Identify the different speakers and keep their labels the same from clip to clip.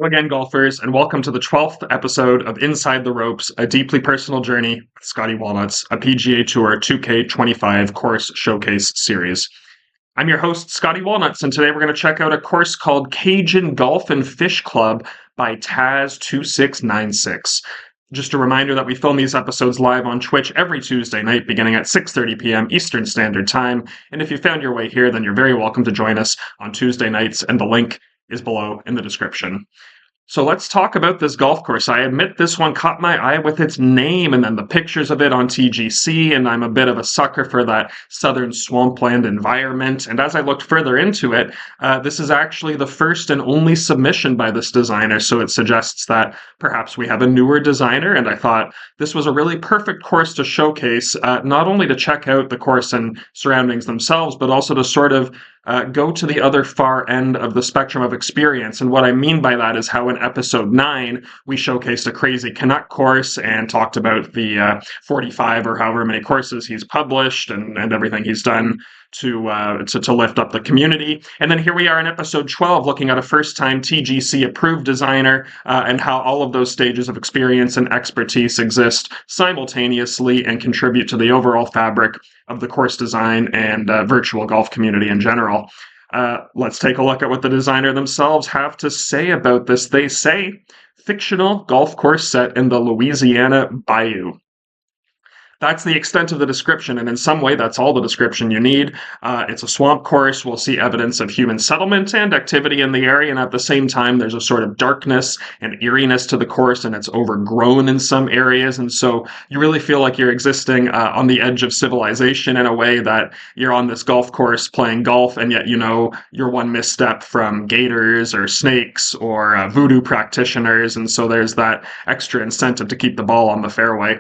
Speaker 1: Hello again, golfers, and welcome to the 12th episode of Inside the Ropes, a deeply personal journey with Scottie Walnuts, a PGA Tour 2K25 course showcase series. I'm your host, Scottie Walnuts, and today we're going to check out a course called Cajun Golf and Fish Club by Taz2696. Just a reminder that we film these episodes live on Twitch every Tuesday night beginning at 6:30 p.m. Eastern Standard Time, and if you found your way here, then you're very welcome to join us on Tuesday nights, and the link is below in the description. So let's talk about this golf course. I admit this one caught my eye with its name and then the pictures of it on TGC, and I'm a bit of a sucker for that southern swampland environment. And as I looked further into it, this is actually the first and only submission by this designer, so it suggests that perhaps we have a newer designer, and I thought this was a really perfect course to showcase, not only to check out the course and surroundings themselves, but also to sort of go to the other far end of the spectrum of experience. And what I mean by that is how in episode 9, we showcased a crazy Canuck course and talked about the 45 or however many courses he's published and everything he's done to lift up the community. And then here we are in episode 12 looking at a first-time TGC approved designer and how all of those stages of experience and expertise exist simultaneously and contribute to the overall fabric of the course design and virtual golf community in general. Let's take a look at what the designer themselves have to say about this. They say, fictional golf course set in the Louisiana Bayou. That's the extent of the description, and in some way, that's all the description you need. It's a swamp course. We'll see evidence of human settlement and activity in the area, and at the same time, there's a sort of darkness and eeriness to the course, and it's overgrown in some areas, and so you really feel like you're existing on the edge of civilization in a way that you're on this golf course playing golf, and yet you know you're one misstep from gators or snakes or voodoo practitioners, and so there's that extra incentive to keep the ball on the fairway.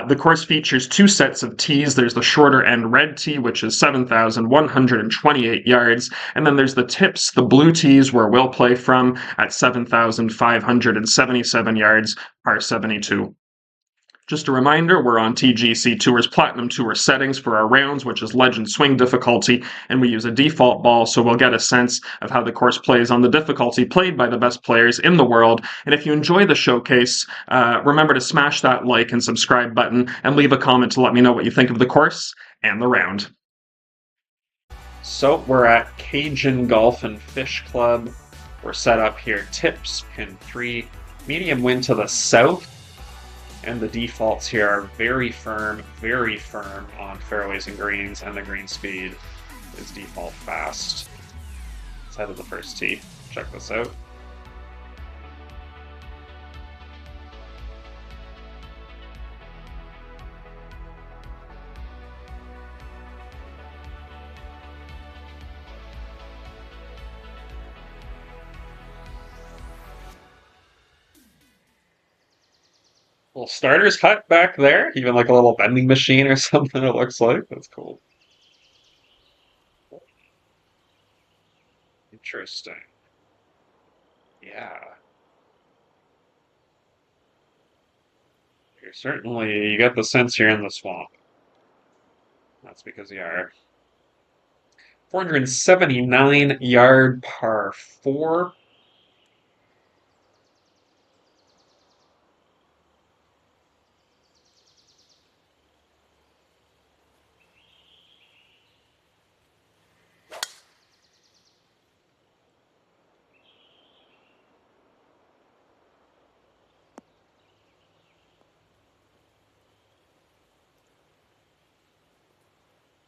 Speaker 1: The course features two sets of tees. There's the shorter end red tee, which is 7,128 yards, and then there's the tips, the blue tees, where we'll play from at 7,577 yards, par 72. Just a reminder, we're on TGC Tour's Platinum Tour settings for our rounds, which is Legend Swing difficulty, and we use a default ball, so we'll get a sense of how the course plays on the difficulty played by the best players in the world. And if you enjoy the showcase, remember to smash that like and subscribe button, and leave a comment to let me know what you think of the course and the round. So we're at Cajun Golf and Fish Club. We're set up here, tips, pin 3, medium wind to the south. And the defaults here are very firm on fairways and greens, and the green speed is default fast. Let's head to the first tee. Check this out. Little starter's hut back there, even like a little vending machine or something it looks like. That's cool. Interesting. Yeah. You get the sense you're in the swamp. That's because you are. 479 yard par 4.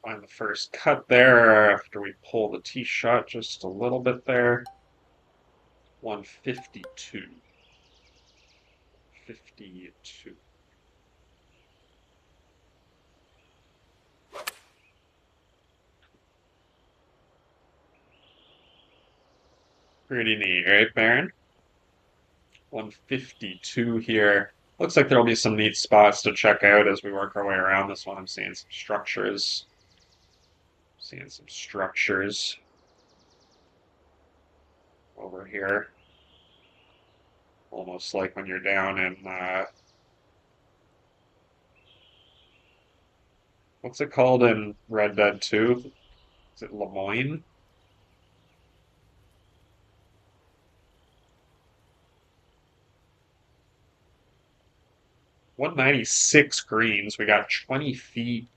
Speaker 1: Find the first cut there after we pull the tee shot just a little bit there. 152. 52. Pretty neat, right, Baron? 152 here. Looks like there'll be some neat spots to check out as we work our way around this one. I'm seeing some structures. Over here. Almost like when you're down in, what's it called in Red Dead 2? Is it Lemoyne? 196 greens. We got 20 feet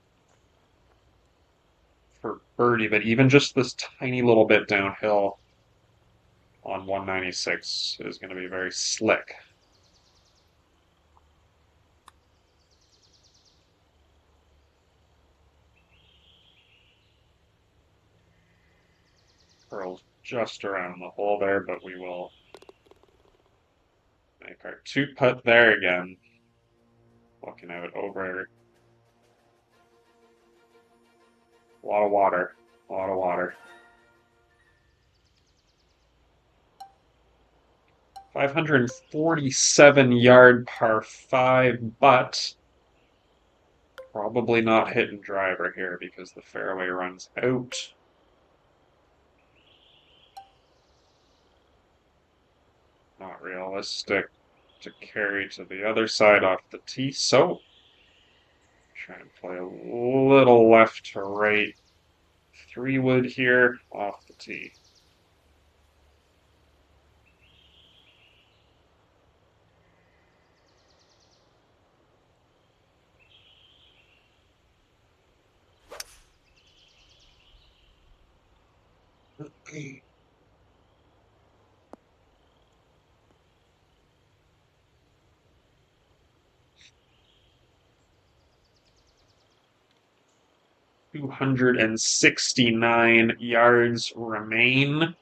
Speaker 1: for birdie, but even just this tiny little bit downhill on 196 is going to be very slick. Curls just around the hole there, but we will make our two putt there again. Looking out over a lot of water, a lot of water. 547-yard par 5, but probably not hitting driver here because the fairway runs out. Not realistic to carry to the other side off the tee, so try and play a little left to right 3-wood here off the tee. Okay. 269 yards remain.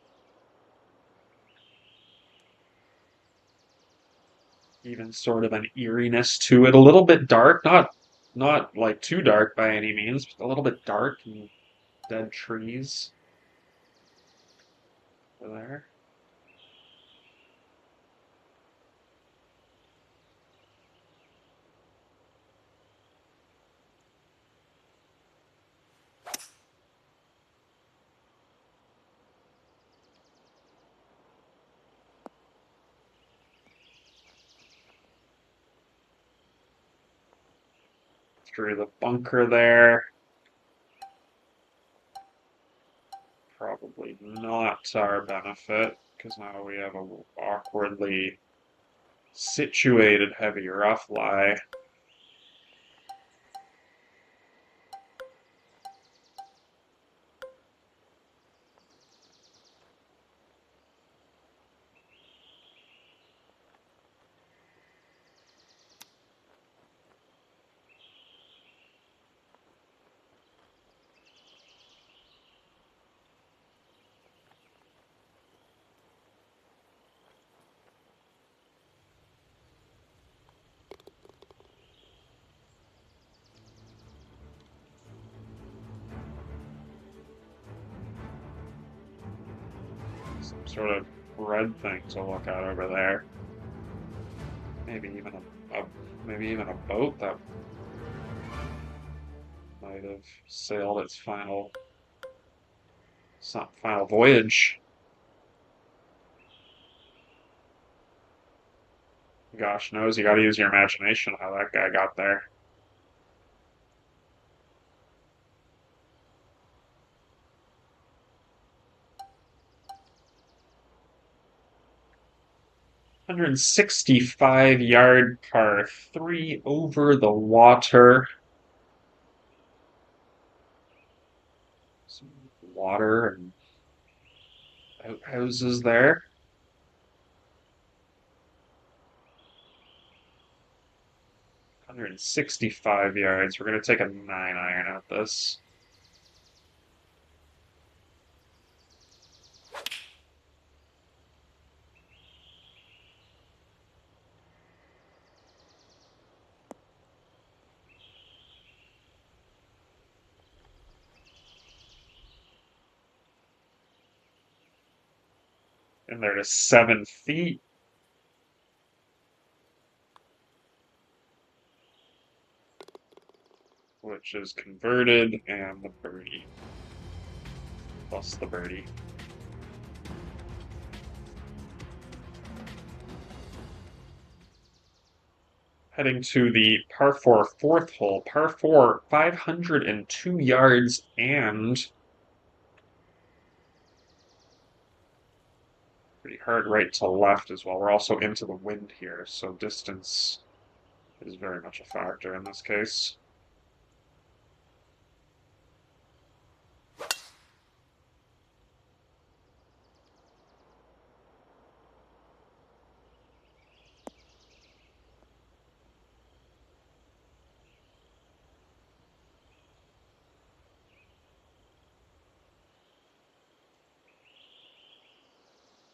Speaker 1: Even sort of an eeriness to it. A little bit dark, not like too dark by any means, but a little bit dark and dead trees over there. Through the bunker there. Probably not to our benefit, because now we have a awkwardly situated heavy rough lie. Some sort of red thing to look at over there. Maybe even maybe even a boat that might have sailed its final voyage. Gosh knows, you got to use your imagination how that guy got there. 165-yard par 3 over the water. Some water and outhouses there. 165 yards. We're going to take a 9-iron at this. And there to 7 feet. Which is converted, and the birdie. Plus the birdie. Heading to the par 4 fourth hole. Par 4, 502 yards and pretty hard right to left as well. We're also into the wind here, so distance is very much a factor in this case.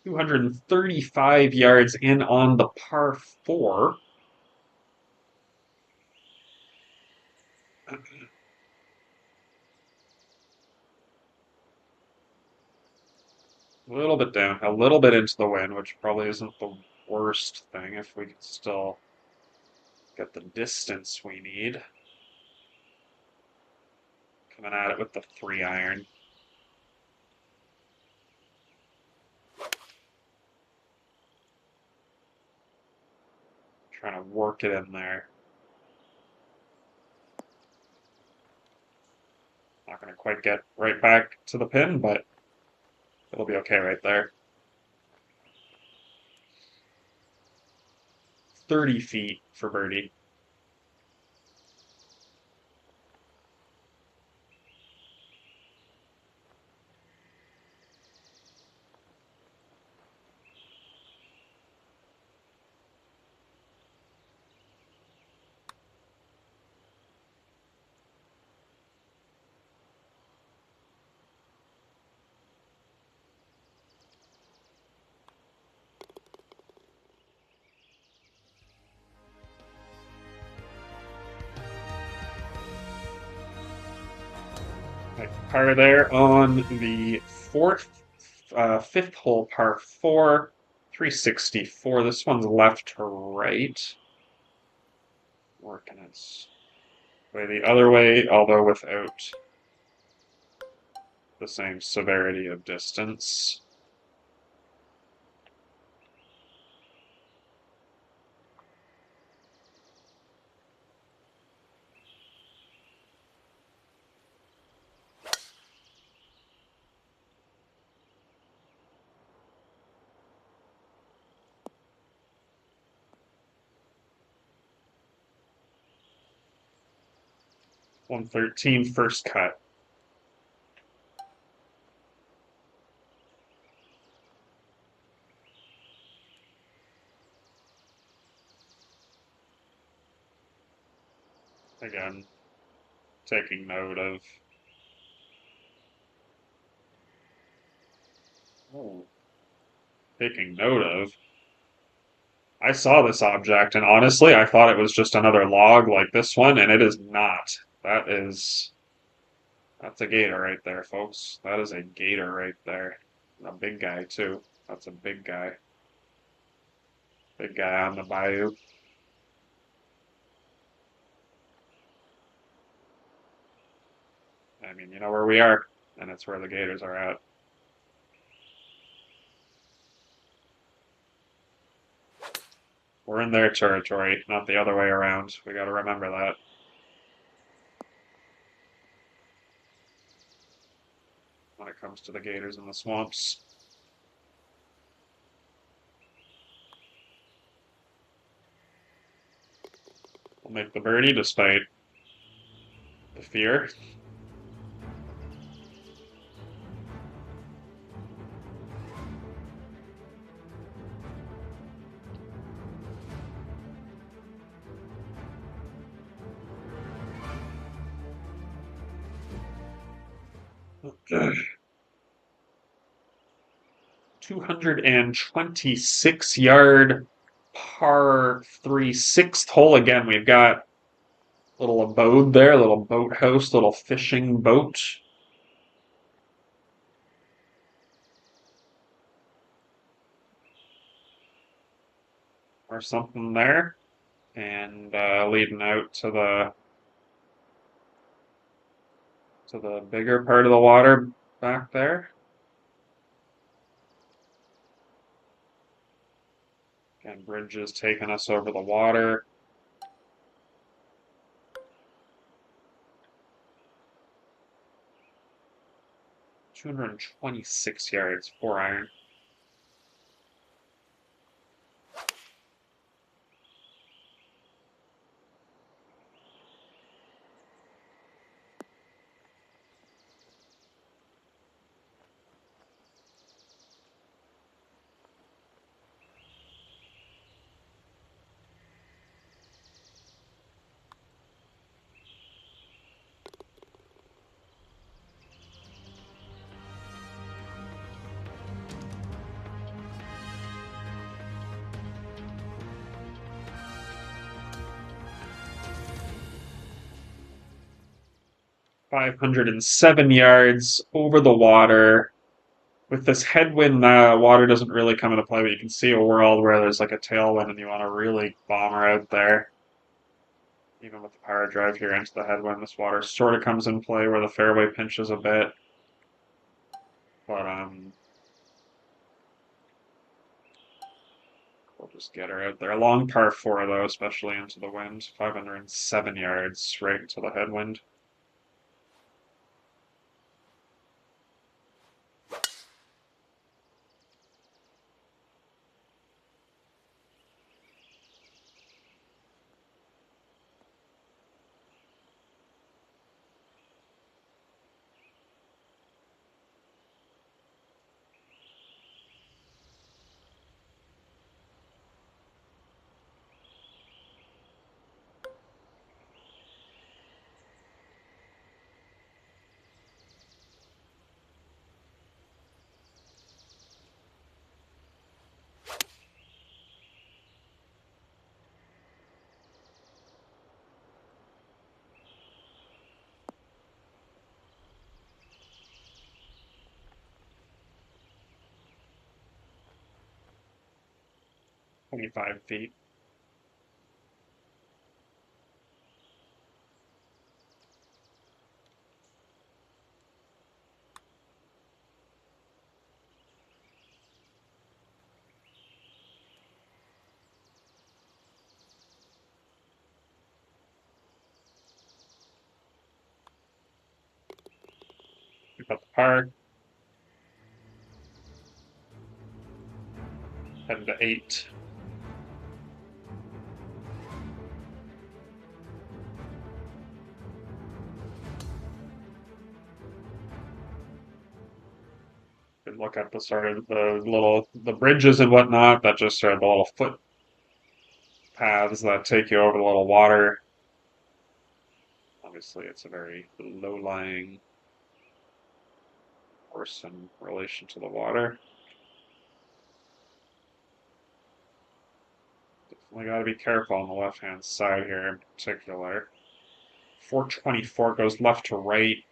Speaker 1: $235 in on the par four. A little bit down, a little bit into the wind, which probably isn't the worst thing if we can still get the distance we need. Coming at it with the 3-iron. Trying to work it in there. Not going to quite get right back to the pin, but it'll be okay right there. 30 feet for birdie. Par there on the fifth hole, par four, 364. This one's left to right. Working its way the other way, although without the same severity of distance. $113 first cut. Again, taking note of. Oh, taking note of. I saw this object, and honestly, I thought it was just another log like this one, and it is not. That's a gator right there, folks. That is a gator right there. A big guy, too. That's a big guy. Big guy on the bayou. I mean, you know where we are, and it's where the gators are at. We're in their territory, not the other way around. We gotta remember that. When it comes to the gators in the swamps. We'll make the birdie despite the fear. Okay. 226-yard par 3 sixth hole. Again, we've got a little abode there, a little boathouse, little fishing boat. Or something there. And leading out to the bigger part of the water back there. Again, bridges taking us over the water. $226 yards, 4-iron. 507 yards over the water. With this headwind, the water doesn't really come into play, but you can see a world where there's like a tailwind and you want to really bomber out there. Even with the power drive here into the headwind, this water sort of comes in play where the fairway pinches a bit. But we'll just get her out there. A long par 4 though, especially into the wind. 507 yards right into the headwind. $25 feet. We got the par. Heading to 8. Could look at the sort of the bridges and whatnot that just are the little foot paths that take you over the little water. Obviously, it's a very low-lying course in relation to the water. Definitely got to be careful on the left-hand side here in particular. 424 goes left to right.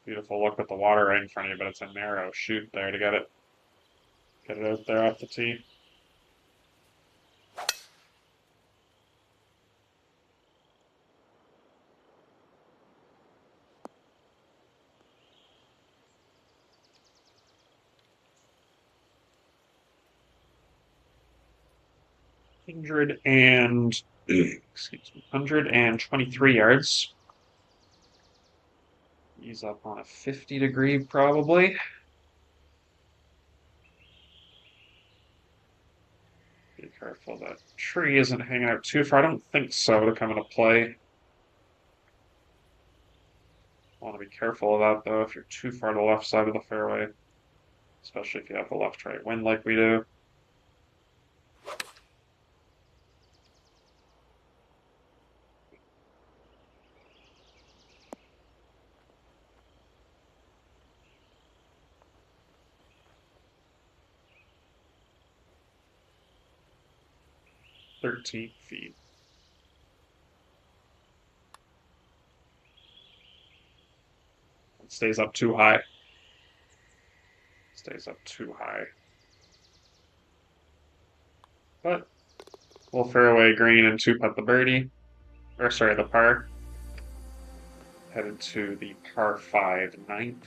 Speaker 1: Beautiful look at the water right in front of you, but it's a narrow chute there to get it out there off the tee. Excuse me, 123 yards. He's up on a 50-degree probably. Be careful that tree isn't hanging out too far. I don't think so to come into play. Want to be careful of that though if you're too far to the left side of the fairway, especially if you have the left-right wind like we do. $13. It stays up too high. Stays up too high. But we'll fairway green and two-putt the birdie. Or sorry, the par. Headed to the par 5 ninth.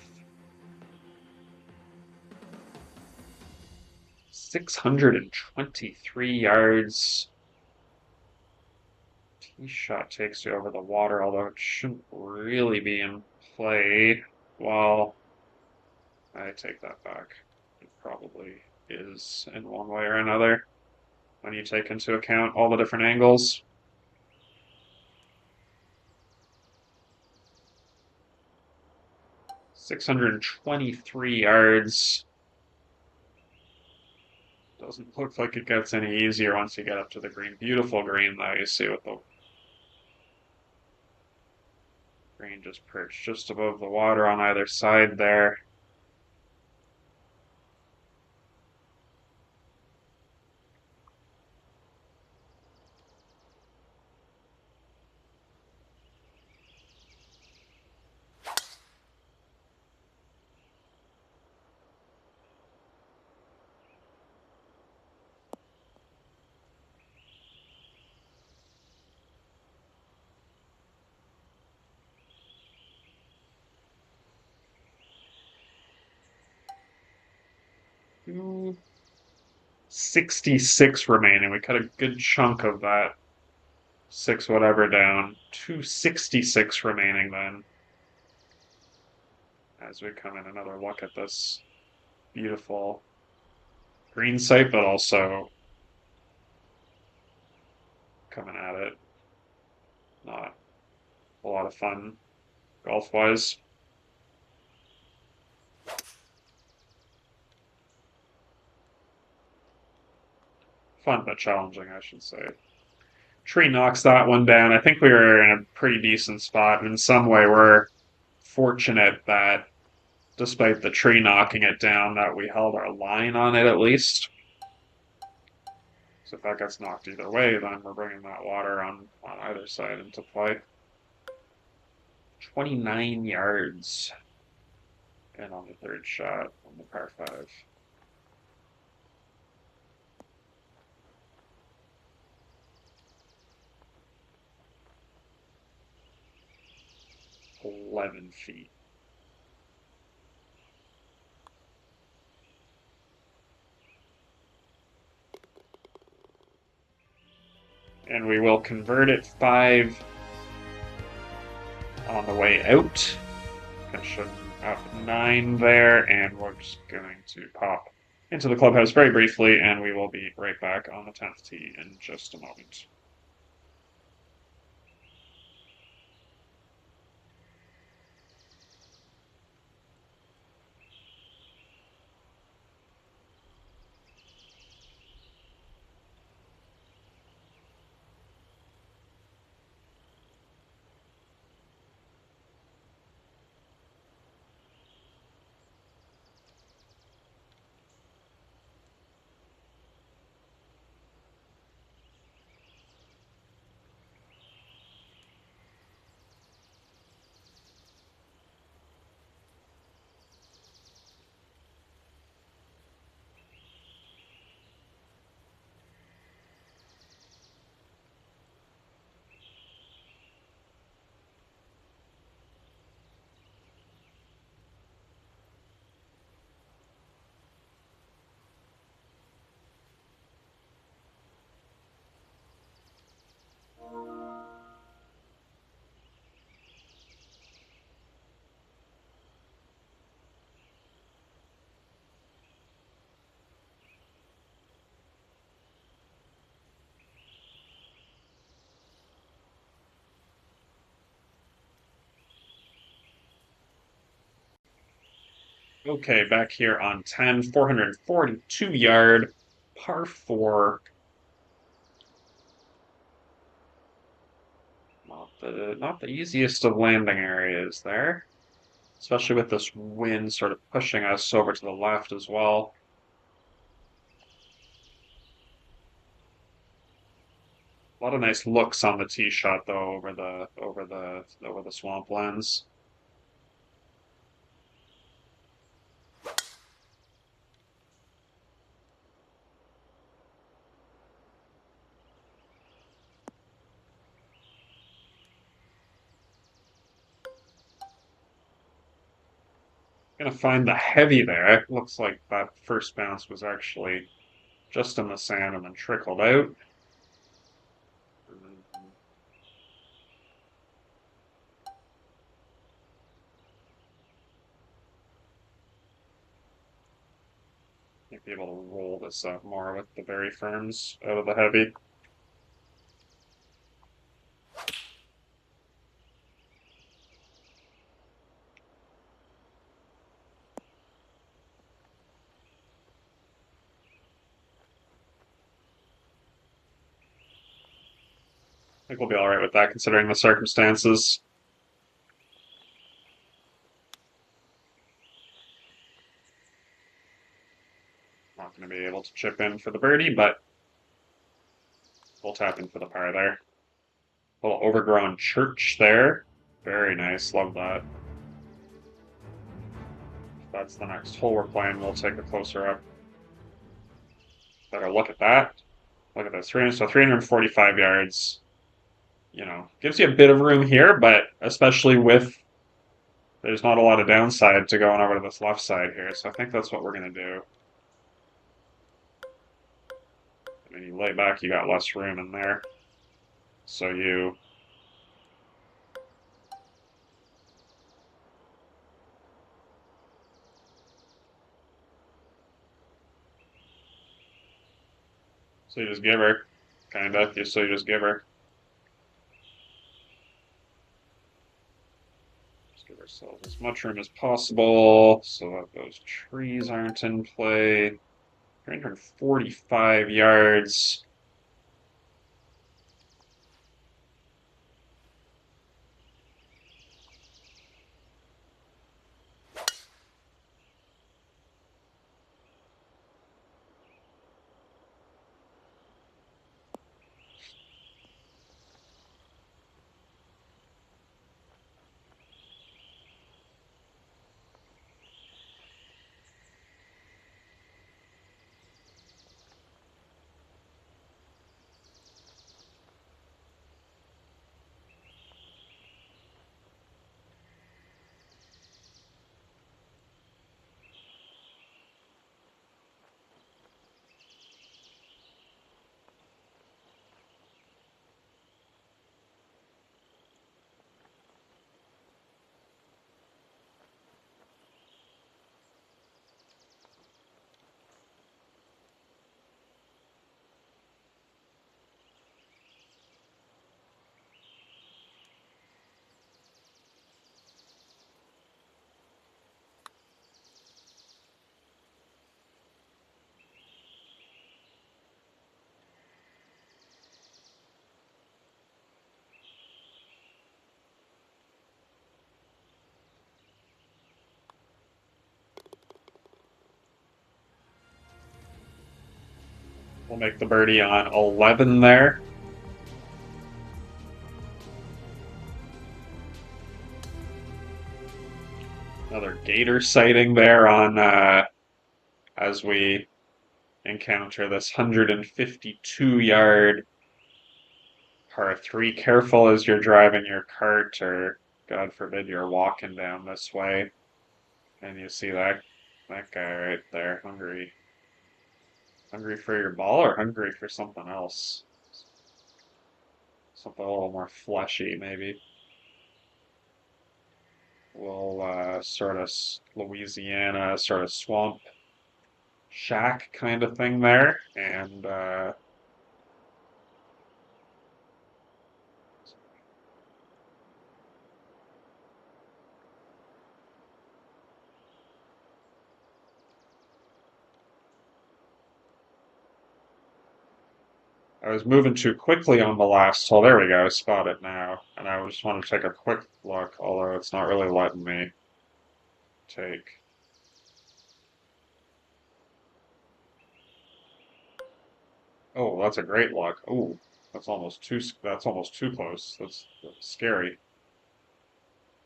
Speaker 1: 623 yards. Tee shot takes you over the water, although it shouldn't really be in play. Well, I take that back. It probably is in one way or another when you take into account all the different angles. $623 yards. Doesn't look like it gets any easier once you get up to the green. Beautiful green though, you see with the green just perched just above the water on either side there. 266 remaining. We cut a good chunk of that 6 whatever down. 266 remaining then. As we come in another look at this beautiful green site, but also coming at it. Not a lot of fun golf-wise. Fun but challenging, I should say. Tree knocks that one down. I think we were in a pretty decent spot. In some way, we're fortunate that despite the tree knocking it down, that we held our line on it at least. So if that gets knocked either way, then we're bringing that water on either side into play. 29 yards. And on the third shot on the par 5. $11 feet. And we will convert it 5 on the way out. Finish up 9 there, and we're just going to pop into the clubhouse very briefly, and we will be right back on the 10th tee in just a moment. Okay, back here on 10, 442 yard, par 4. Not the easiest of landing areas there, especially with this wind sort of pushing us over to the left as well. A lot of nice looks on the tee shot though over the swamplands. Gonna find the heavy there. It looks like that first bounce was actually just in the sand and then trickled out. Might be able to roll this up more with the very firms out of the heavy. I think we'll be all right with that considering the circumstances. Not going to be able to chip in for the birdie, but we'll tap in for the par there. A little overgrown church there. Very nice. Love that. If that's the next hole we're playing, we'll take a closer up. Better look at that. Look at this. So 345 yards. You know, gives you a bit of room here, but especially with there's not a lot of downside to going over to this left side here. So I think that's what we're going to do. When you lay back, you got less room in there. So you just give her, kind of. So you just give her. Just give ourselves as much room as possible so that those trees aren't in play. 345 yards. We'll make the birdie on 11 there. Another gator sighting there on as we encounter this 152-yard par 3. Careful as you're driving your cart, or God forbid you're walking down this way, and you see that guy right there, hungry for your ball or hungry for something else, something a little more fleshy maybe. We'll sort of Louisiana sort of swamp shack kind of thing there, and I was moving too quickly on the last hole. There we go. I spot it now. And I just want to take a quick look, although it's not really letting me take. Oh, that's a great look. Oh, that's almost too close. That's scary.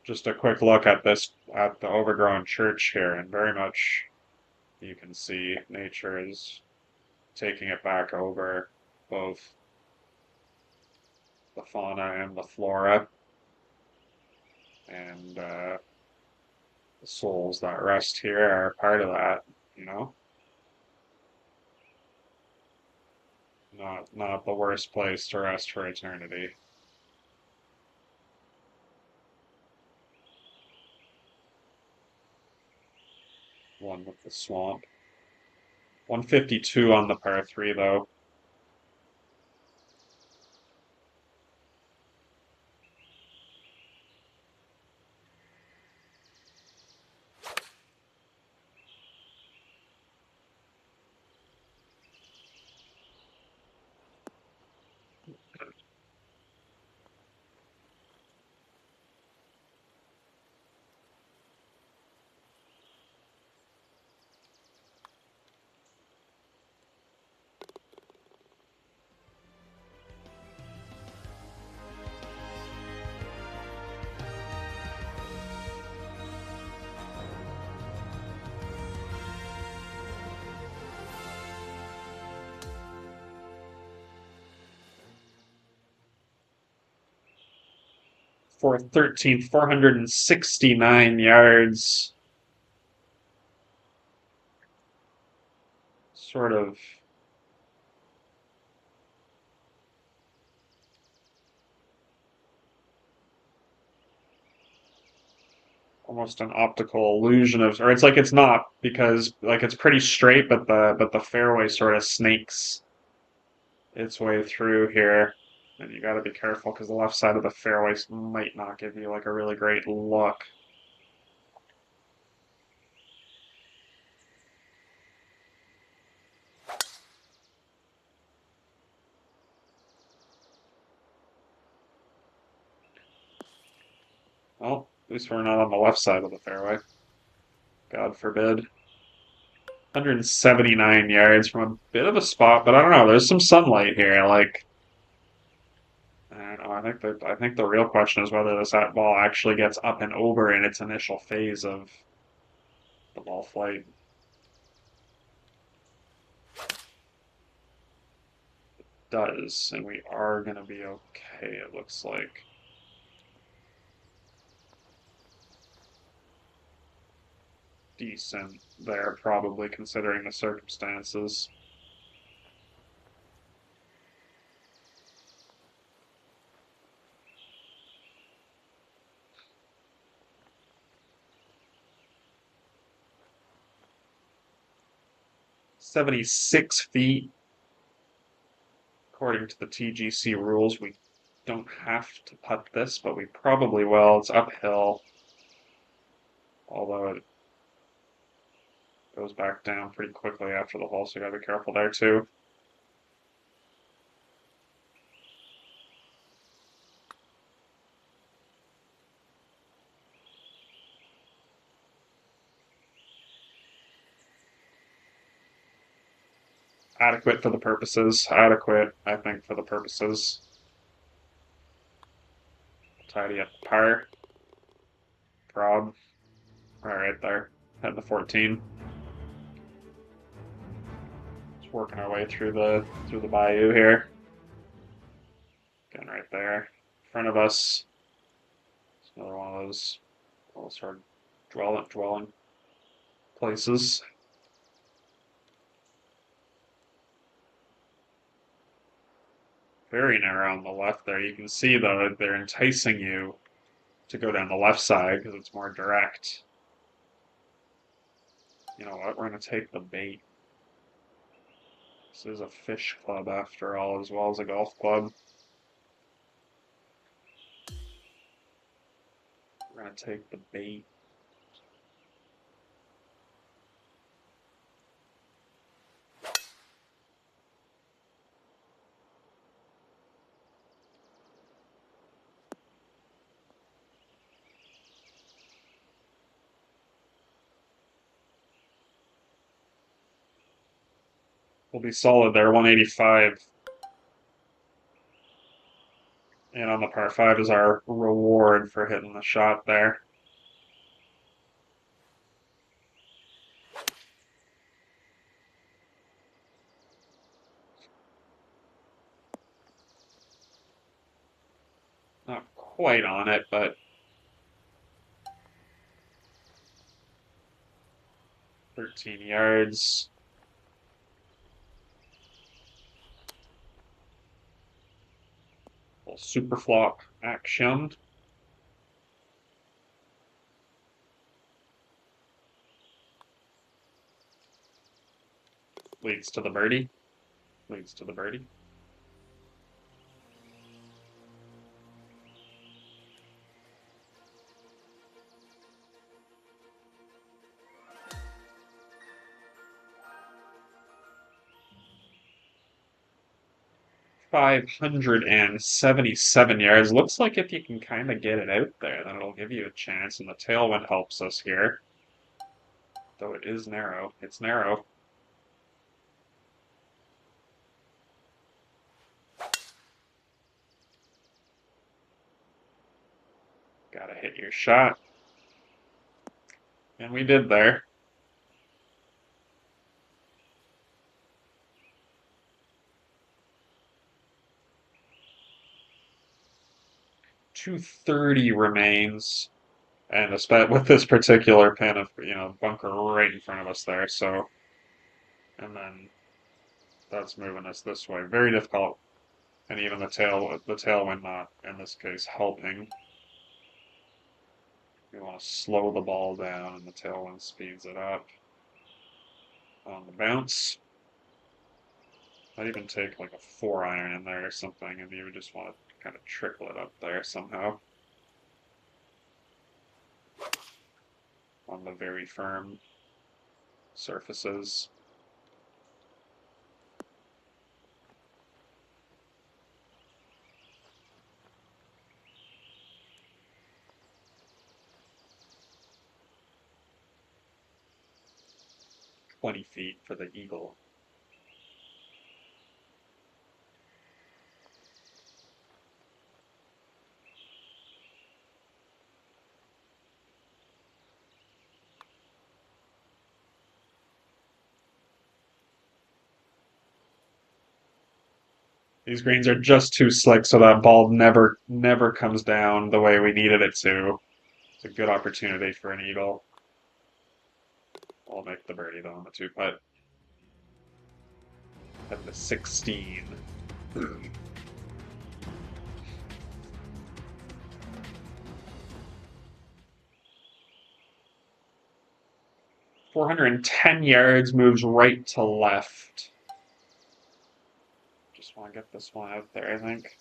Speaker 1: Just a quick look at at the overgrown church here, and very much you can see nature is taking it back over both the fauna and the flora, and the souls that rest here are part of that, you know? Not the worst place to rest for eternity. One with the swamp. 152 on the par 3 though. For 13th, 469 yards. Sort of almost an optical illusion of, or it's like it's not because like it's pretty straight, but the fairway sort of snakes its way through here. And you got to be careful because the left side of the fairway might not give you like a really great look. Well, at least we're not on the left side of the fairway. God forbid. 179 yards from a bit of a spot, but I don't know. There's some sunlight here. Like, I don't know. I think the real question is whether this ball actually gets up and over in its initial phase of the ball flight. It does, and we are gonna be okay. It looks like. Decent there, probably considering the circumstances. $76 according to the TGC rules. We don't have to putt this, but we probably will. It's uphill, although it goes back down pretty quickly after the hole, so you gotta be careful there too. Adequate for the purposes. Adequate, I think, for the purposes. Tidy up the par. Prob. Right there. Heading to 14. Just working our way through the bayou here. Getting right there. In front of us. It's another one of those little sort of dwelling places. Very narrow on the left there. You can see though that they're enticing you to go down the left side because it's more direct. You know what? We're going to take the bait. This is a fish club after all, as well as a golf club. We're going to take the bait. We'll be solid there, 185. And on the par 5 is our reward for hitting the shot there. Not quite on it, but 13 yards. Little super flop action. Leads to the birdie. Leads to the birdie. $577 yards. Looks like if you can kind of get it out there, then it'll give you a chance, and the tailwind helps us here. Though it is narrow. It's narrow. Gotta hit your shot. And we did there. .230 remains. And with this particular pin of, bunker right in front of us there, so. And then that's moving us this way. Very difficult. And even the tailwind not, in this case, helping. We want to slow the ball down and the tailwind speeds it up. On the bounce, I'd even take like a 4-iron in there or something, and you would just want to kind of trickle it up there somehow on the very firm surfaces. $20 for the eagle. These greens are just too slick, so that ball never comes down the way we needed it to. It's a good opportunity for an eagle. I'll make the birdie though on the 2-putt. At the 16. 410 yards, moves right to left. Just want to get this one out there, I think.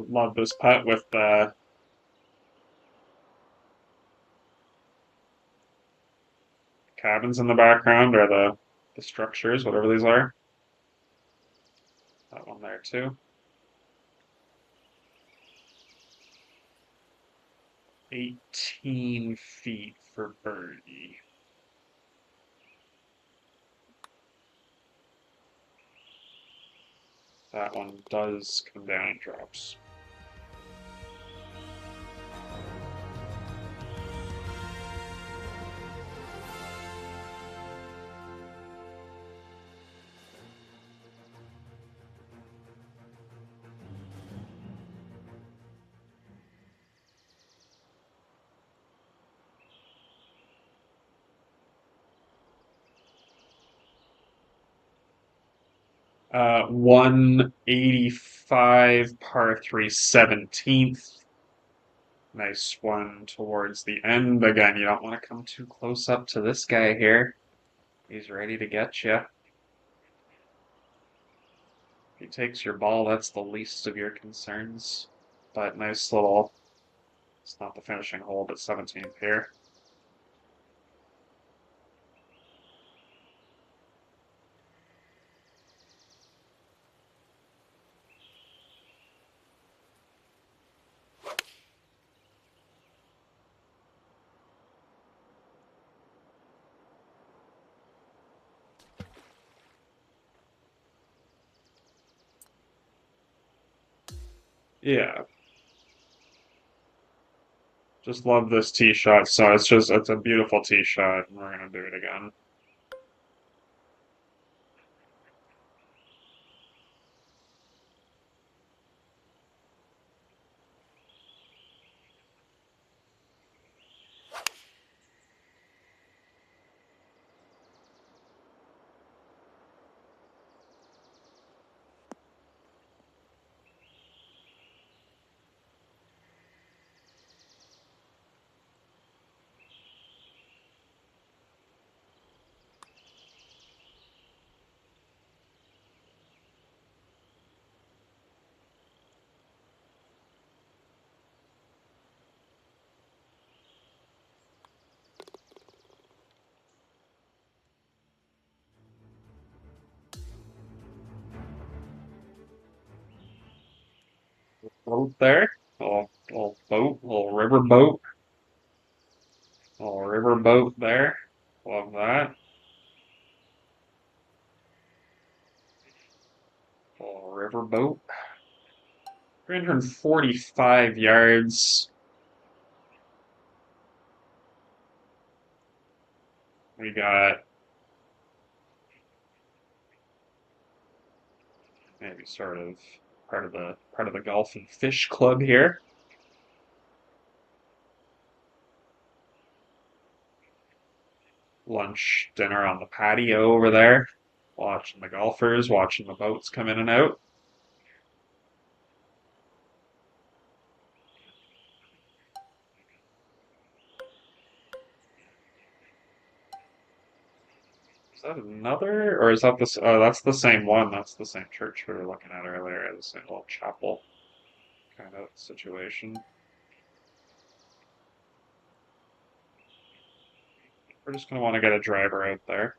Speaker 1: Love this putt with the cabins in the background, or the structures, whatever these are. That one there too. 18 feet for birdie. That one does come down and drops. Uh, 185 par 3 17th. Nice one towards the end. Again, you don't want to come too close up to this guy here. He's ready to get you. If he takes your ball, that's the least of your concerns. But nice little, it's not the finishing hole, but 17th here. Yeah, just love this tee shot. So it's a beautiful tee shot, and we're gonna do it again. Out there, a boat, little river boat. Little river boat there. Love that. Little river boat. 345 yards. We got maybe sort of part of the golf and fish club here. Lunch, dinner on the patio over there. Watching the golfers, watching the boats come in and out. Is that another, or is that this? Oh, that's the same one. That's the same church we were looking at earlier. The same little chapel kind of situation. We're just gonna want to get a driver out there.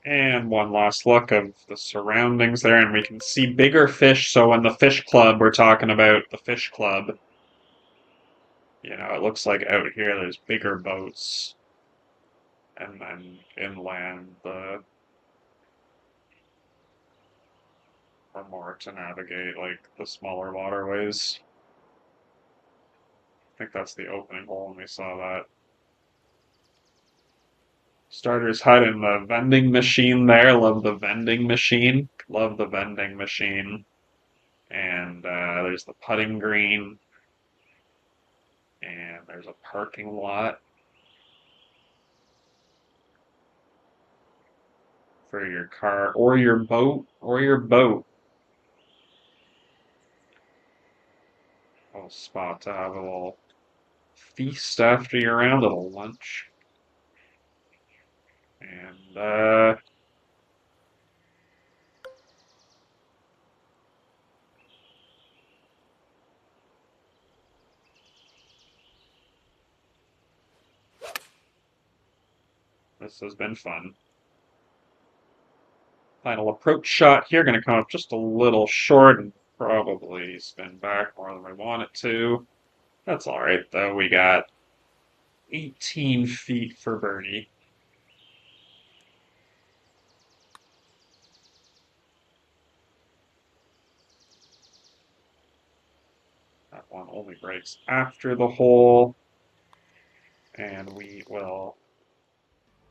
Speaker 1: And one last look of the surroundings there, and we can see bigger fish. So in the fish club, we're talking about the fish club. It looks like out here there's bigger boats, and then inland are more to navigate, like the smaller waterways. I think that's the opening hole, and we saw that. Starter's hut and the vending machine there. Love the vending machine. Love the vending machine. And there's the putting green. And there's a parking lot for your car or your boat. A little spot to have a little feast after your round, a little lunch. And this has been fun. Final approach shot here, going to come up just a little short and probably spin back more than we want it to. That's all right, though. We got 18 feet for birdie. That one only breaks after the hole. And we will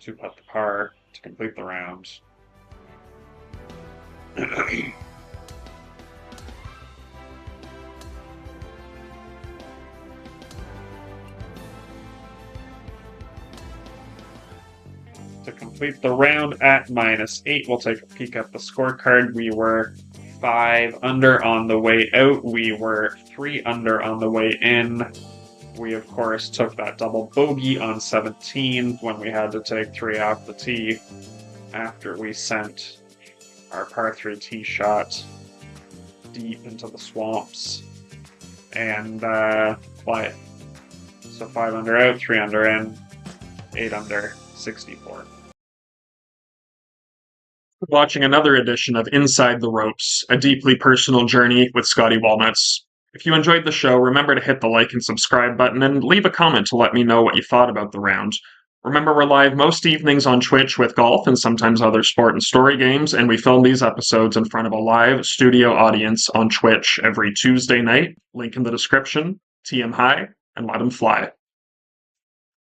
Speaker 1: two-putt the par to complete the round. To complete the round at -8, we'll take a peek at the scorecard. We were 5 under on the way out. We were 3 under on the way in. We, of course, took that double bogey on 17 when we had to take 3 off the tee after we sent our par 3 tee shot deep into the swamps. And play. So 5 under out, 3 under in, 8 under, 64. Watching another edition of Inside the Ropes, a deeply personal journey with Scottie Walnuts. If you enjoyed the show, remember to hit the like and subscribe button and leave a comment to let me know what you thought about the round. Remember, we're live most evenings on Twitch with golf and sometimes other sport and story games, and we film these episodes in front of a live studio audience on Twitch every Tuesday night. Link in the description. TM high and let 'em fly.